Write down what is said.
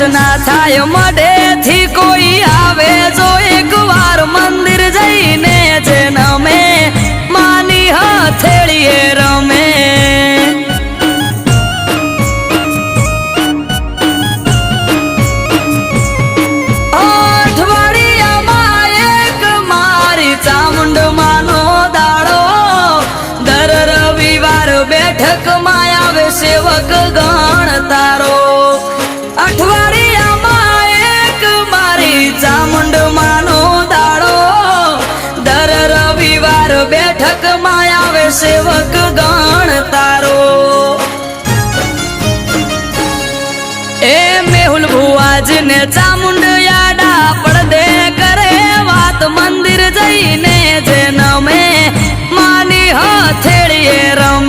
દર્શના થાય મઢે થી કોઈ આવે જો એક વાર મંદિર જઈને જે નમે માની હથેળીએ રમે અઠવાડિયામાં એક મારી ચામુંડ માનો દાડો દર રવિવાર બેઠકમાં આવે સેવક ગણ તારો અઠવાડિયામાં એક મારી ચામુંડ માનો દાડો દર રવિવાર બેઠકમાં આવે સેવક ગણ તારો એ મેહુલ ભુવાજને ચામુંડ યાડા પડદે કરે વાત મંદિર જઈને જે નમે માની હથેળીએ રમ